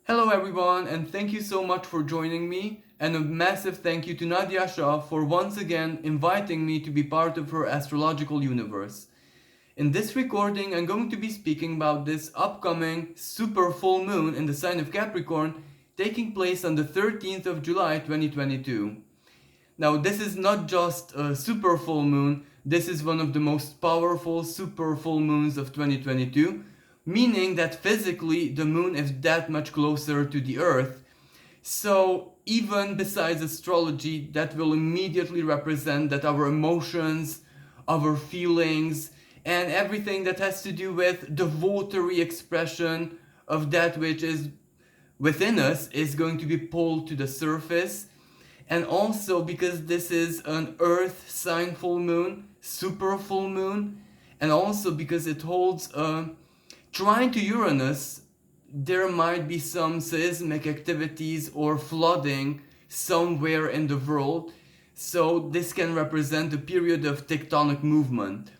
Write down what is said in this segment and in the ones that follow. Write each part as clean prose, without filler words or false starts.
Hello everyone, and thank you so much for joining me, and a massive thank you to Nadiya Shah for once again inviting me to be part of her astrological universe. In this recording, I'm going to be speaking about this upcoming super full moon in the sign of Capricorn taking place on the 13th of July 2022. Now, this is not just a super full moon, this is one of the most powerful super full moons of 2022, meaning that physically the moon is that much closer to the earth. So, even besides astrology, that will immediately represent that our emotions, our feelings, and everything that has to do with the watery expression of that which is within us is going to be pulled to the surface. And also because this is an earth sign full moon, super full moon, and also because it holds a trine to Uranus, there might be some seismic activities or flooding somewhere in the world. So this can represent a period of tectonic movement.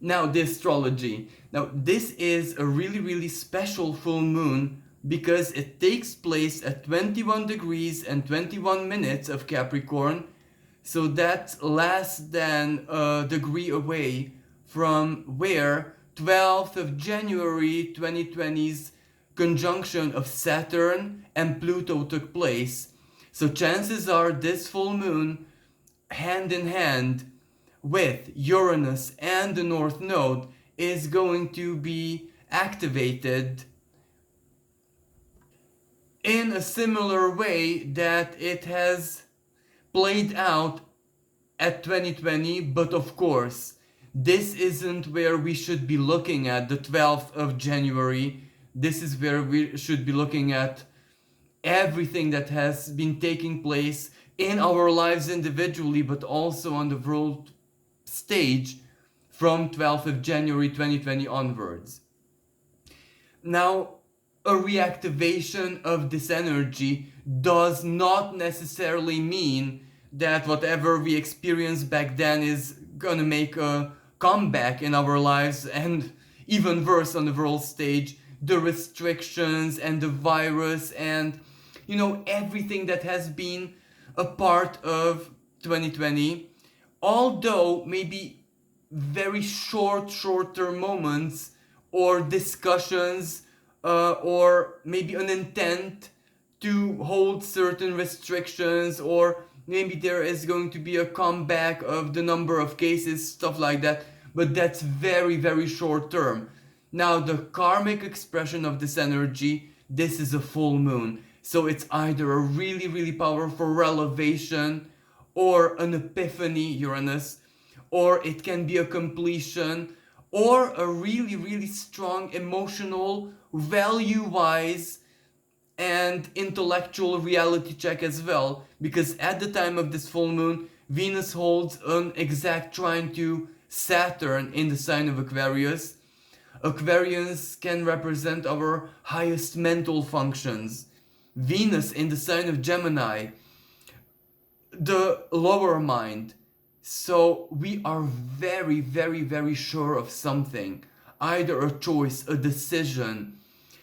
Now, the astrology. Now, this is a really special full moon because it takes place at 21 degrees and 21 minutes of Capricorn. So that's less than a degree away from where 12th of January 2020's conjunction of Saturn and Pluto took place. So chances are this full moon, hand in hand with Uranus and the North Node, is going to be activated in a similar way that it has played out at 2020, but of course, this isn't where we should be looking at the 12th of January. This is where we should be looking at everything that has been taking place in our lives individually, but also on the world stage from 12th of January 2020 onwards. Now, a reactivation of this energy does not necessarily mean that whatever we experienced back then is gonna make a comeback in our lives, and even worse on the world stage, the restrictions and the virus and everything that has been a part of 2020, although maybe very short-term moments or discussions or maybe an intent to hold certain restrictions, or maybe there is going to be a comeback of the number of cases, stuff like that, but that's very short term. Now, the karmic expression of this energy, this is a full moon, so it's either a really powerful revelation or an epiphany, Uranus, or it can be a completion or a really strong emotional, value-wise and intellectual reality check as well, because at the time of this full moon, Venus holds an exact trine to Saturn in the sign of Aquarius. Aquarius can represent our highest mental functions. Venus in the sign of Gemini, the lower mind. So we are very sure of something, either a choice, a decision,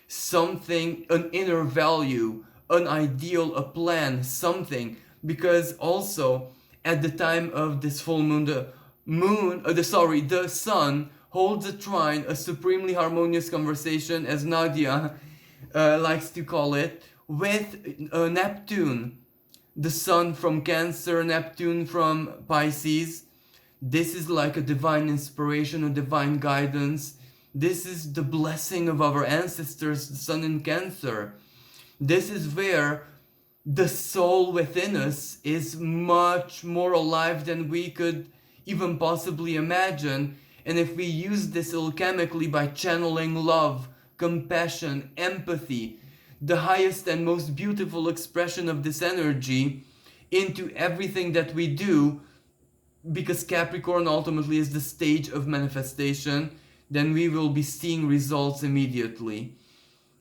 something, an inner value, an ideal, a plan, something. Because also at the time of this full moon, the sun holds a trine, a supremely harmonious conversation, as Nadiya likes to call it, with Neptune, the sun from Cancer, Neptune from Pisces. This is like a divine inspiration, a divine guidance. This is the blessing of our ancestors, the sun in Cancer. This is where the soul within us is much more alive than we could even possibly imagine. And if we use this alchemically by channeling love, compassion, empathy, the highest and most beautiful expression of this energy into everything that we do, because Capricorn ultimately is the stage of manifestation, then we will be seeing results immediately.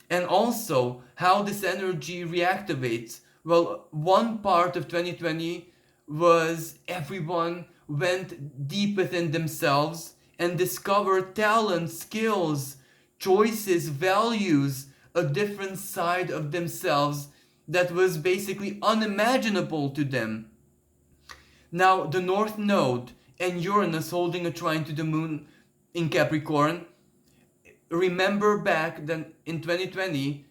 And also, how this energy reactivates. Well, one part of 2020 was everyone went deep within themselves and discovered talents, skills, choices, values, a different side of themselves that was basically unimaginable to them. Now, the North Node and Uranus holding a trine to the moon in Capricorn. Remember back then in 2020,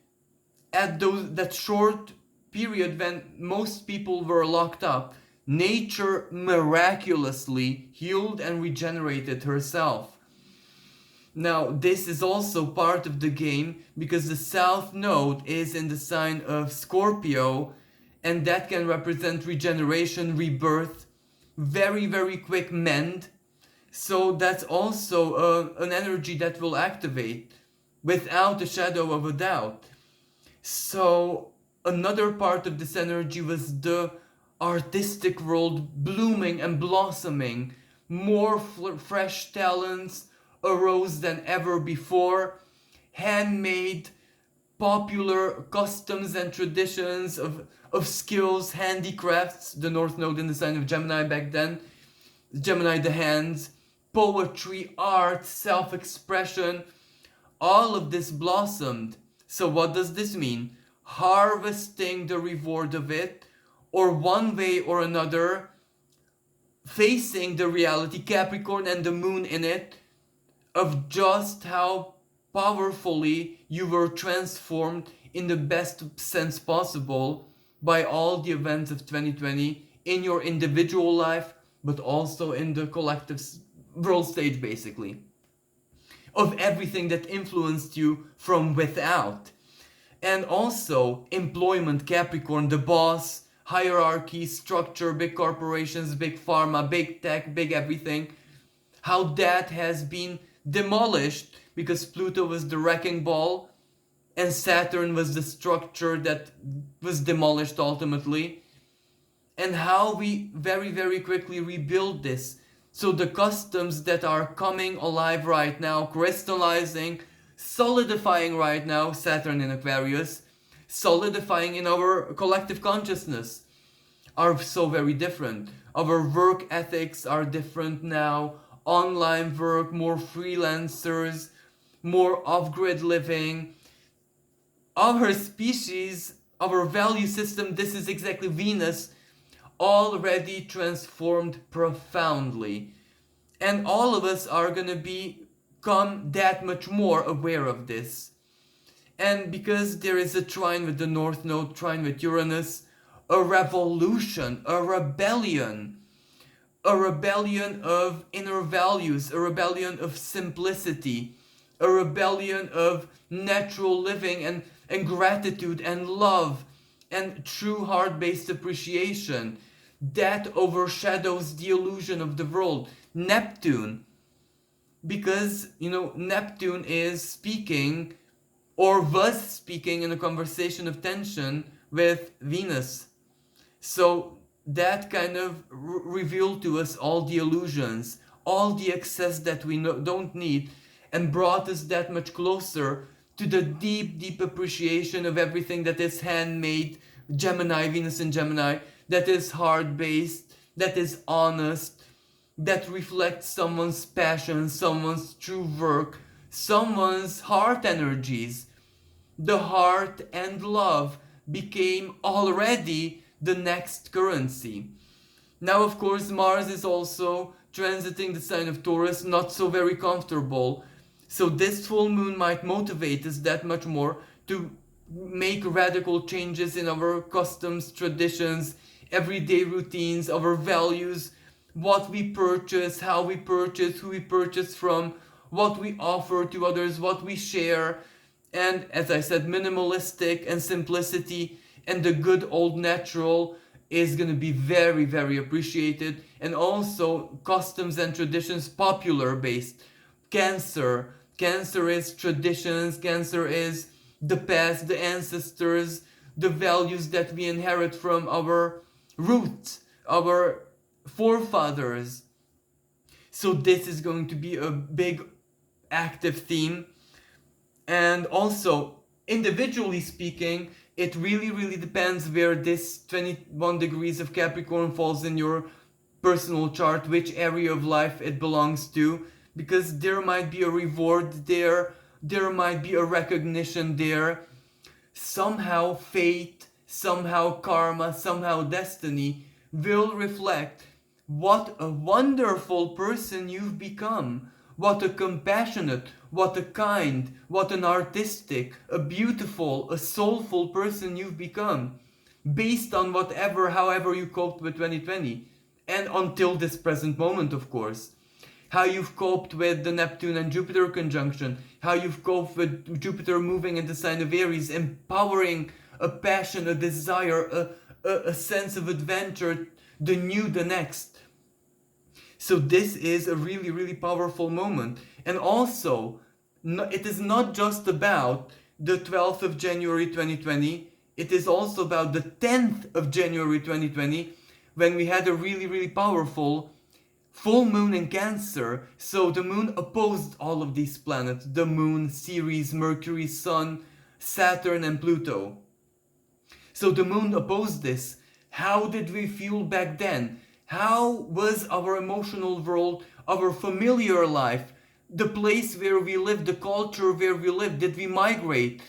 at that short period when most people were locked up, nature miraculously healed and regenerated herself. Now, this is also part of the game because the South Node is in the sign of Scorpio, and that can represent regeneration, rebirth, very, very quick mend. So that's also an energy that will activate without a shadow of a doubt. So another part of this energy was the artistic world blooming and blossoming. More fresh talents arose than ever before. Handmade, popular customs and traditions of skills, handicrafts, the North Node in the sign of Gemini back then. Gemini, the hands, poetry, art, self-expression, all of this blossomed. So what does this mean? Harvesting the reward of it, or one way or another, facing the reality, Capricorn and the moon in it, of just how powerfully you were transformed in the best sense possible by all the events of 2020 in your individual life, but also in the collective world stage, basically, of everything that influenced you from without. And also employment, Capricorn, the boss, hierarchy, structure, big corporations, big pharma, big tech, big everything, how that has been demolished because Pluto was the wrecking ball and Saturn was the structure that was demolished ultimately, and how we very, very quickly rebuild this. So the customs that are coming alive right now, crystallizing, solidifying right now, Saturn in Aquarius, solidifying in our collective consciousness, are so very different. Our work ethics are different now. Online work, more freelancers, more off-grid living. Our species, our value system, this is exactly Venus, already transformed profoundly. And all of us are gonna become that much more aware of this. And because there is a trine with the North Node, trine with Uranus, a revolution, a rebellion of inner values, a rebellion of simplicity, a rebellion of natural living and gratitude and love and true heart-based appreciation that overshadows the illusion of the world. Neptune, because Neptune is speaking or was speaking in a conversation of tension with Venus. So that kind of revealed to us all the illusions, all the excess that we don't need, and brought us that much closer to the deep, deep appreciation of everything that is handmade, Gemini, Venus in Gemini, that is heart-based, that is honest, that reflects someone's passion, someone's true work, someone's heart energies. The heart and love became already the next currency. Now, of course, Mars is also transiting the sign of Taurus, not so very comfortable. So this full moon might motivate us that much more to make radical changes in our customs, traditions, everyday routines, our values, what we purchase, how we purchase, who we purchase from, what we offer to others, what we share. And as I said, minimalistic and simplicity and the good old natural is going to be very, very appreciated. And also customs and traditions, popular based. Cancer is traditions, Cancer is the past, the ancestors, the values that we inherit from our roots, our forefathers. So this is going to be a big active theme. And also, individually speaking, it really, really depends where this 21 degrees of Capricorn falls in your personal chart, which area of life it belongs to, because there might be a reward there might be a recognition there, somehow fate, somehow karma, somehow destiny will reflect what a wonderful person you've become, what a compassionate, what a kind, what an artistic, a beautiful, a soulful person you've become, based on whatever, however you coped with 2020, and until this present moment, of course. How you've coped with the Neptune and Jupiter conjunction, how you've coped with Jupiter moving in the sign of Aries, empowering a passion, a desire, a sense of adventure, the new, the next. So this is a really, really powerful moment. And also, it is not just about the 12th of January 2020, it is also about the 10th of January 2020, when we had a really, really powerful full moon in Cancer. So the moon opposed all of these planets, the moon, Ceres, Mercury, Sun, Saturn and Pluto. So the moon opposed this. How did we feel back then? How was our emotional world, our familiar life, the place where we lived, the culture where we lived? Did we migrate?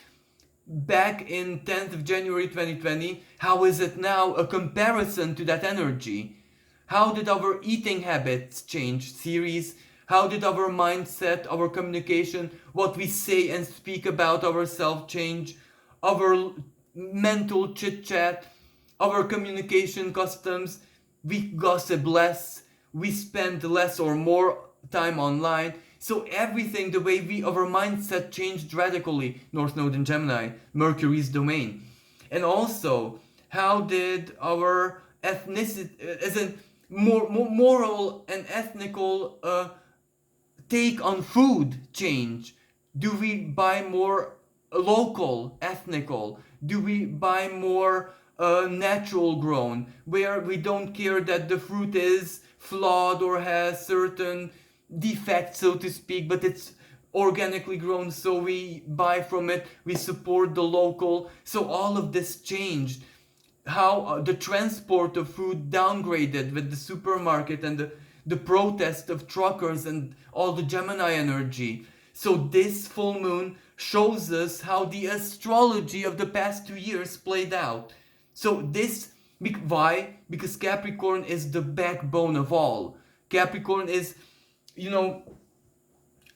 Back in 10th of January 2020, how is it now? A comparison to that energy. How did our eating habits change? Series. How did our mindset, our communication, what we say and speak about ourselves change? Our mental chit chat, our communication customs. We gossip less, we spend less or more time online. So everything, the way our mindset changed radically. North Node in Gemini, Mercury's domain. And also, how did our ethnicity, as in moral and ethnical take on food change? Do we buy more local, ethnical? Do we buy more natural grown, where we don't care that the fruit is flawed or has certain defects, so to speak, but it's organically grown, so we buy from it, we support the local. So all of this changed. How the transport of food downgraded with the supermarket and the protest of truckers and all the Gemini energy. So this full moon shows us how the astrology of the past 2 years played out. So this, why? Because Capricorn is the backbone of all. Capricorn is,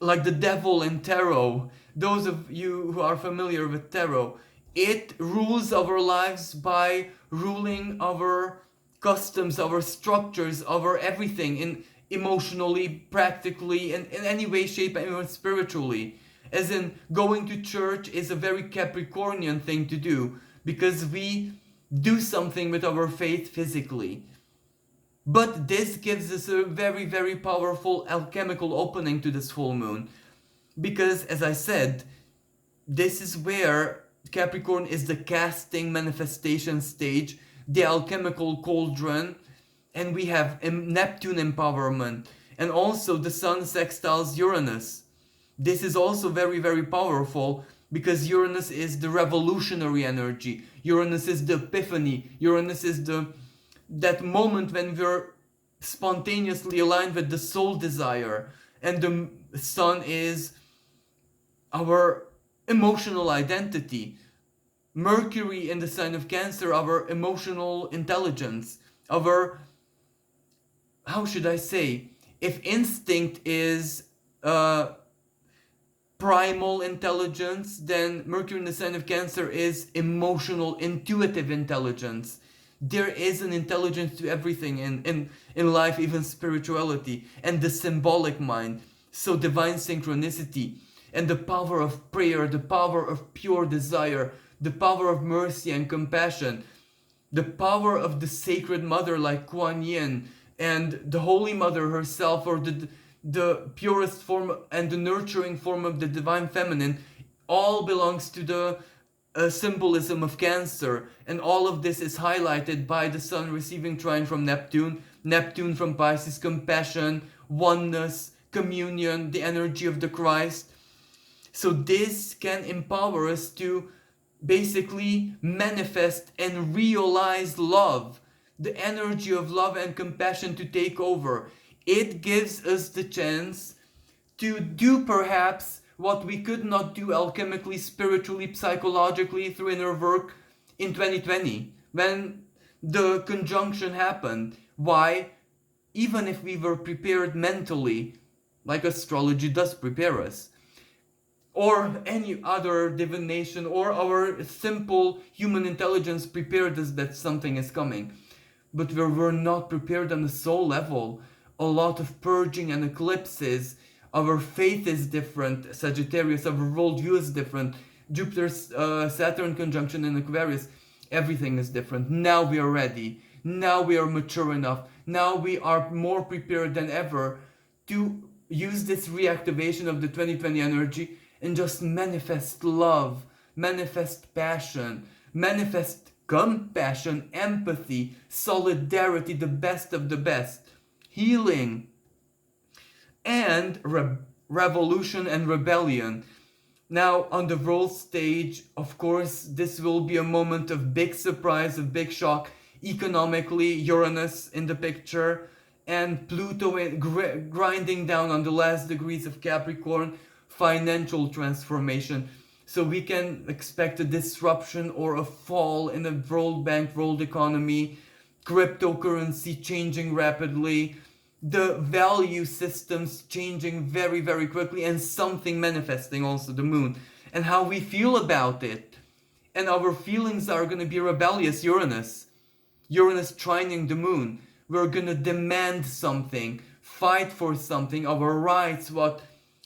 like the devil in tarot. Those of you who are familiar with tarot, it rules our lives by ruling our customs, our structures, our everything, in emotionally, practically, in any way, shape, and even spiritually. As in, going to church is a very Capricornian thing to do, because we do something with our faith physically. But this gives us a very, very powerful alchemical opening to this full moon. Because, as I said, this is where Capricorn is the casting manifestation stage, the alchemical cauldron, and we have Neptune empowerment, and also the Sun sextiles Uranus. This is also very, very powerful, because Uranus is the revolutionary energy. Uranus is the epiphany. Uranus is that moment when we're spontaneously aligned with the soul desire. And the Sun is our emotional identity. Mercury in the sign of Cancer, our emotional intelligence. Our, how should I say? If instinct is primal intelligence, then Mercury in the sign of Cancer is emotional, intuitive intelligence. There is an intelligence to everything in life, even spirituality, and the symbolic mind. So divine synchronicity and the power of prayer, the power of pure desire, the power of mercy and compassion, the power of the sacred mother like Kuan Yin and the Holy Mother herself, or the purest form and the nurturing form of the divine feminine, all belongs to the symbolism of Cancer. And all of this is highlighted by the Sun receiving trine from Neptune, Neptune from Pisces, compassion, oneness, communion, the energy of the Christ. So this can empower us to basically manifest and realize love, the energy of love and compassion to take over. It gives us the chance to do perhaps what we could not do alchemically, spiritually, psychologically through inner work in 2020 when the conjunction happened. Why? Even if we were prepared mentally, like astrology does prepare us, or any other divination, or our simple human intelligence prepared us that something is coming. But we were not prepared on the soul level. A lot of purging and eclipses. Our faith is different. Sagittarius, our worldview is different. Jupiter's Saturn conjunction in Aquarius, everything is different. Now we are ready. Now we are mature enough. Now we are more prepared than ever to use this reactivation of the 2020 energy and just manifest love, manifest passion, manifest compassion, empathy, solidarity, the best of the best, healing, and revolution and rebellion. Now, on the world stage, of course, this will be a moment of big surprise, of big shock. Economically, Uranus in the picture, and Pluto grinding down on the last degrees of Capricorn, financial transformation. So we can expect a disruption or a fall in the world bank, world economy, cryptocurrency changing rapidly, the value systems changing very, very quickly, and something manifesting also, the moon, and how we feel about it. And our feelings are going to be rebellious. Uranus trining the moon. We're going to demand something, fight for something, our rights, what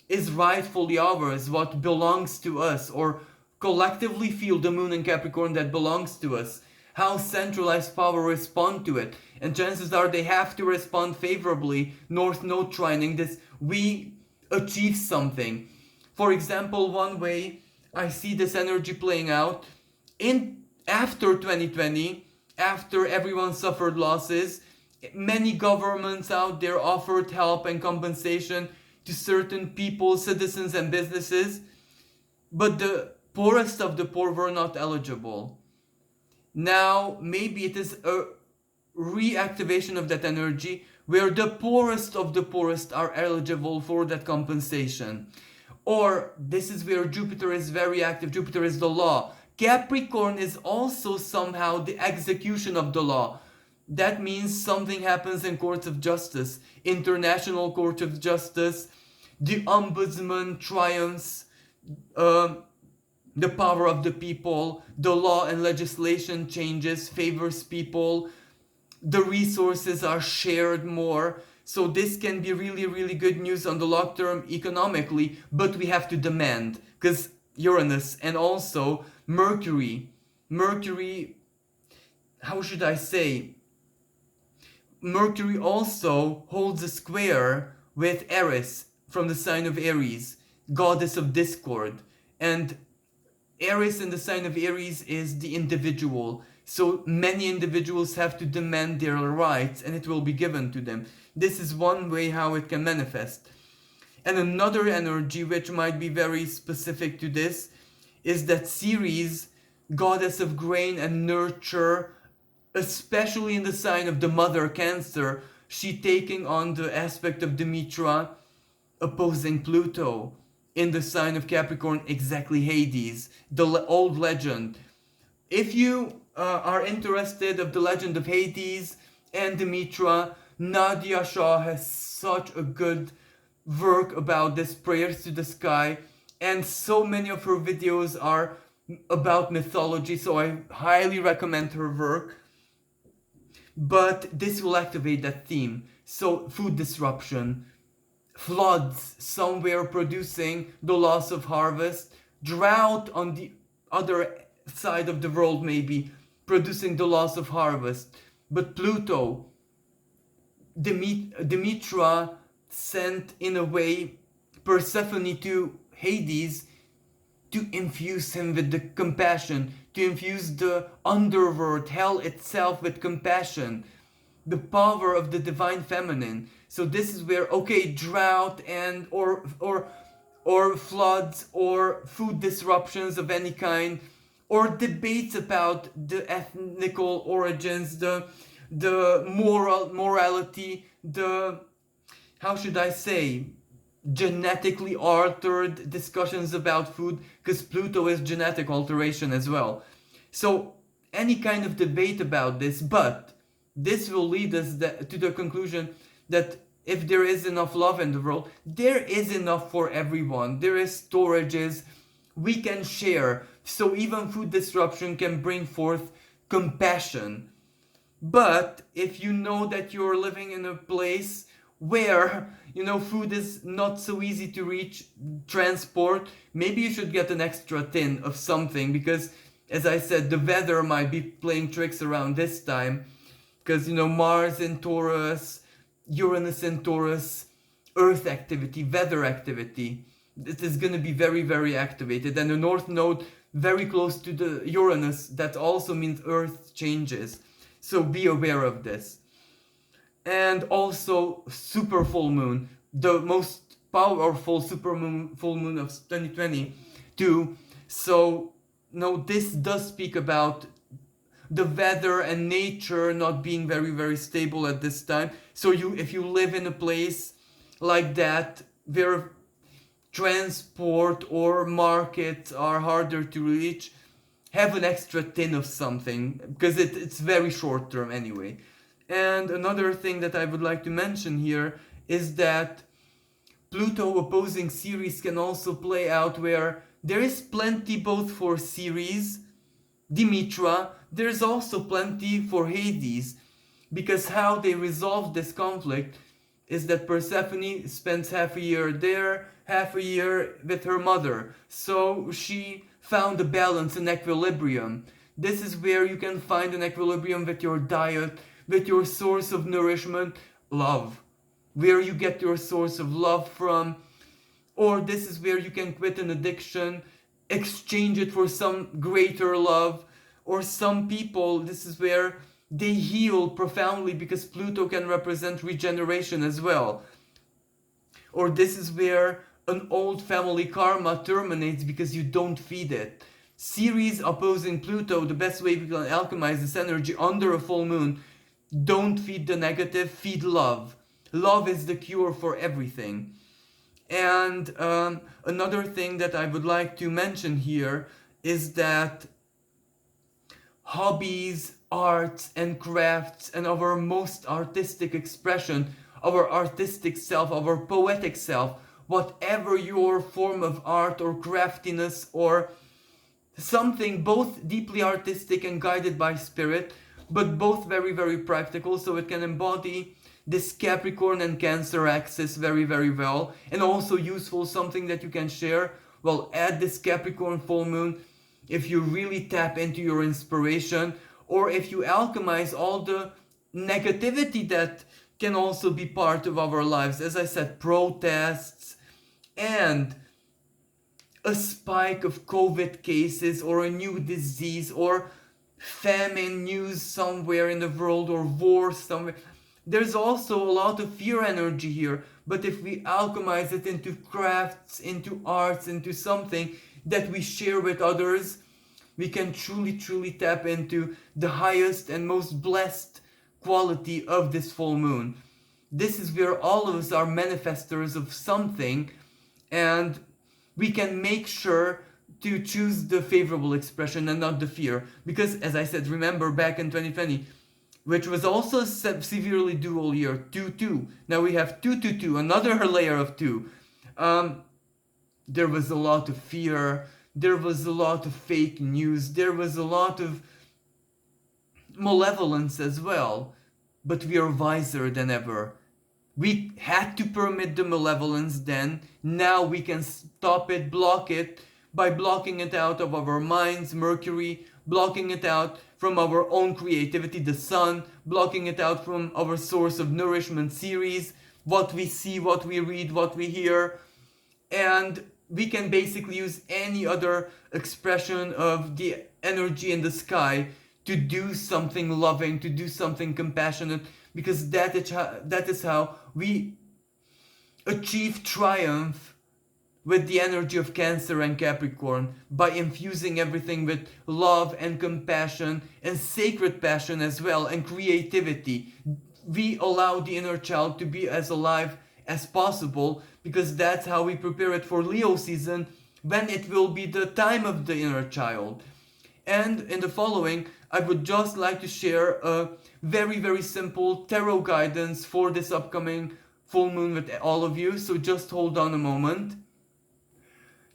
is rightfully ours, what belongs to us, or collectively feel the moon in Capricorn that belongs to us. How centralized power respond to it. And chances are they have to respond favorably. North Node trining this, we achieve something. For example, one way I see this energy playing out in after 2020, after everyone suffered losses, many governments out there offered help and compensation to certain people, citizens and businesses, but the poorest of the poor were not eligible. Now, maybe it is a reactivation of that energy where the poorest of the poorest are eligible for that compensation. Or this is where Jupiter is very active. Jupiter is the law. Capricorn is also somehow the execution of the law. That means something happens in courts of justice, international court of justice, the ombudsman triumphs, the power of the people, the law and legislation changes, favors people, the resources are shared more. So this can be really, really good news on the long term economically, but we have to demand, because Uranus and also Mercury, how should I say? Mercury also holds a square with Eris from the sign of Aries, goddess of discord. And Aries in the sign of Aries is the individual. So many individuals have to demand their rights and it will be given to them. This is one way how it can manifest. And another energy which might be very specific to this is that Ceres, goddess of grain and nurture, especially in the sign of the mother Cancer, she taking on the aspect of Demetra, opposing Pluto. In the sign of Capricorn, exactly Hades, the old legend. If you are interested of the legend of Hades and Demetra, Nadiya Shah has such a good work about this, Prayers to the Sky, and so many of her videos are about mythology, so I highly recommend her work. But this will activate that theme. So food disruption, floods somewhere producing the loss of harvest, drought on the other side of the world maybe producing the loss of harvest. But Pluto, Demetra sent in a way Persephone to Hades to infuse him with the compassion, to infuse the underworld, hell itself, with compassion, the power of the divine feminine. So this is where, okay, drought and or floods or food disruptions of any kind, or debates about the ethnical origins, the morality, the, how should I say, genetically altered discussions about food, because Pluto is genetic alteration as well. So any kind of debate about this, but this will lead us to the conclusion that if there is enough love in the world, there is enough for everyone. There is storages, we can share. So even food disruption can bring forth compassion. But if you know that you're living in a place where, food is not so easy to reach, transport, maybe you should get an extra tin of something, because as I said, the weather might be playing tricks around this time, because Mars in Taurus, Uranus in Taurus, earth activity, weather activity, it is going to be very, very activated. And the north node very close to the Uranus, that also means earth changes. So be aware of this. And also super full moon, the most powerful full moon of 2022. So this does speak about the weather and nature not being very, very stable at this time. So if you live in a place like that where transport or markets are harder to reach, have an extra tin of something, because it's very short term anyway. And another thing that I would like to mention here is that Pluto opposing Ceres can also play out where there is plenty both for Ceres, Demetra, there's also plenty for Hades, because how they resolve this conflict is that Persephone spends half a year there, half a year with her mother. So she found a balance, an equilibrium. This is where you can find an equilibrium with your diet, with your source of nourishment, love. Where you get your source of love from. Or this is where you can quit an addiction, exchange it for some greater love. Or some people, this is where they heal profoundly, because Pluto can represent regeneration as well. Or this is where an old family karma terminates because you don't feed it. Ceres opposing Pluto, the best way we can alchemize this energy under a full moon, don't feed the negative, feed love. Love is the cure for everything. And another thing that I would like to mention here is that hobbies, arts and crafts, and our most artistic expression, our artistic self, our poetic self, whatever your form of art or craftiness or something both deeply artistic and guided by spirit, but both very, very practical, so it can embody this Capricorn and Cancer axis very, very well, and also useful, something that you can share. Well, add this Capricorn full moon if you really tap into your inspiration, or if you alchemize all the negativity that can also be part of our lives. As I said, protests and a spike of COVID cases or a new disease or famine news somewhere in the world or war somewhere. There's also a lot of fear energy here, but if we alchemize it into crafts, into arts, into something that we share with others, we can truly, truly tap into the highest and most blessed quality of this full moon. This is where all of us are manifestors of something, and we can make sure to choose the favorable expression and not the fear. Because, as I said, remember back in 2020, which was also a severely dual year, 2-2. Now we have 2-2, another layer of 2. There was a lot of fear, there was a lot of fake news, there was a lot of malevolence as well. But we are wiser than ever. We had to permit the malevolence then, now we can stop it, block it, by blocking it out of our minds, Mercury, blocking it out from our own creativity, the sun, blocking it out from our source of nourishment, Ceres, what we see, what we read, what we hear, and we can basically use any other expression of the energy in the sky to do something loving, to do something compassionate, because that is how we achieve triumph with the energy of Cancer and Capricorn, by infusing everything with love and compassion and sacred passion as well, and creativity. We allow the inner child to be as alive as possible, because that's how we prepare it for Leo season, when it will be the time of the inner child. And in the following, I would just like to share a very, very simple tarot guidance for this upcoming full moon with all of you. So just hold on a moment.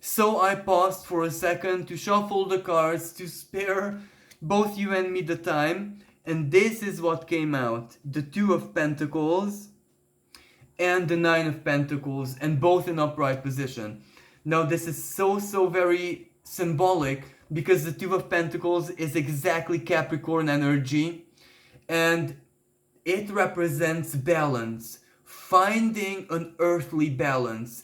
So I paused for a second to shuffle the cards to spare both you and me the time. And this is what came out. The Two of Pentacles and the Nine of Pentacles, and both in upright position. Now this is so very symbolic, because the Two of Pentacles is exactly Capricorn energy, and it represents balance, finding an earthly balance,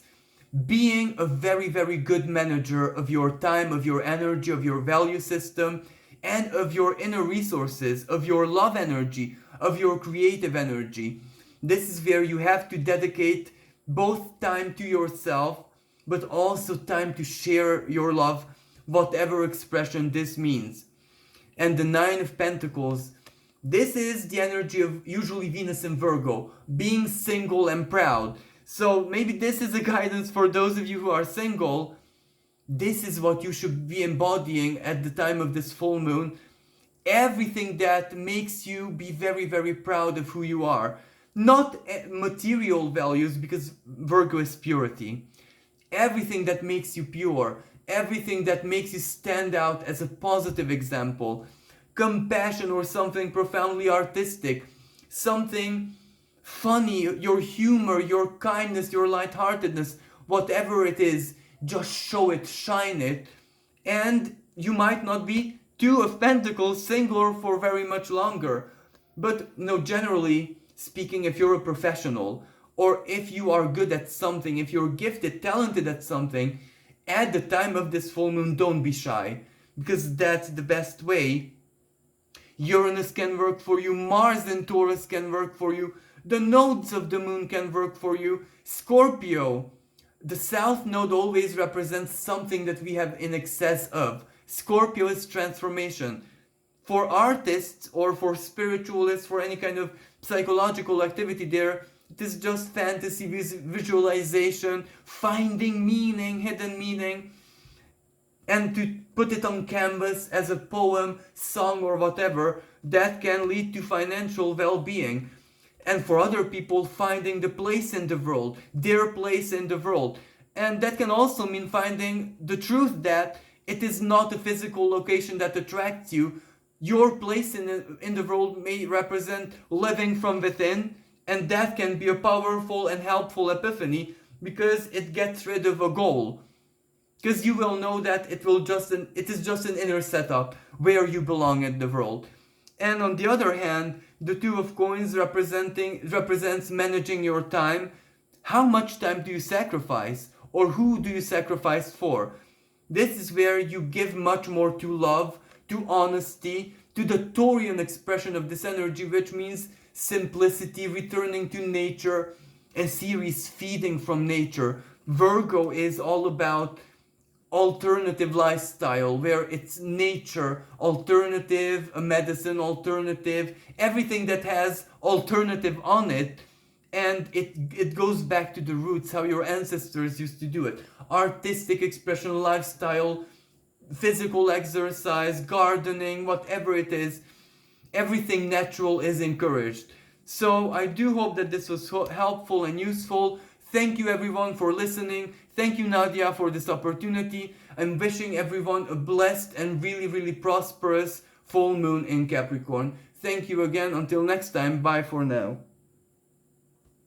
being a very good manager of your time, of your energy, of your value system, and of your inner resources, of your love energy, of your creative energy. This is where you have to dedicate both time to yourself, but also time to share your love, whatever expression this means. And the Nine of Pentacles, this is the energy of usually Venus in Virgo, being single and proud. So maybe this is a guidance for those of you who are single. This is what you should be embodying at the time of this full moon. Everything that makes you be very proud of who you are. Not material values, because Virgo is purity. Everything that makes you pure. Everything that makes you stand out as a positive example. Compassion, or something profoundly artistic. Something funny, your humor, your kindness, your lightheartedness, whatever it is, just show it, shine it. And you might not be Two of Pentacles single for very much longer. But no, generally speaking, if you're a professional, or if you are good at something, if you're gifted, talented at something, at the time of this full moon, don't be shy, because that's the best way. Uranus can work for you, Mars in Taurus can work for you, the nodes of the moon can work for you. Scorpio, the south node always represents something that we have in excess of. Scorpio is transformation. For artists or for spiritualists, for any kind of psychological activity there, it is just fantasy, visualization, finding meaning, hidden meaning, and to put it on canvas as a poem, song, or whatever, that can lead to financial well-being. And for other people, finding the place in the world, their place in the world. And that can also mean finding the truth that it is not a physical location that attracts you. Your place in the world may represent living from within, and that can be a powerful and helpful epiphany, because it gets rid of a goal. Because you will know that it is just an inner setup where you belong in the world. And on the other hand, the Two of Coins represents managing your time. How much time do you sacrifice? Or who do you sacrifice for? This is where you give much more to love, to honesty, to the Taurian expression of this energy, which means simplicity, returning to nature, and Ceres feeding from nature. Virgo is all about alternative lifestyle, where it's nature, alternative, a medicine, alternative, everything that has alternative on it. And it goes back to the roots, how your ancestors used to do it. Artistic expression, lifestyle, physical exercise, gardening, whatever it is, everything natural is encouraged. So I do hope that this was helpful and useful. Thank you everyone for listening. Thank you Nadiya for this opportunity. I'm wishing everyone a blessed and really prosperous full moon in Capricorn. Thank you again. Until next time. Bye for now.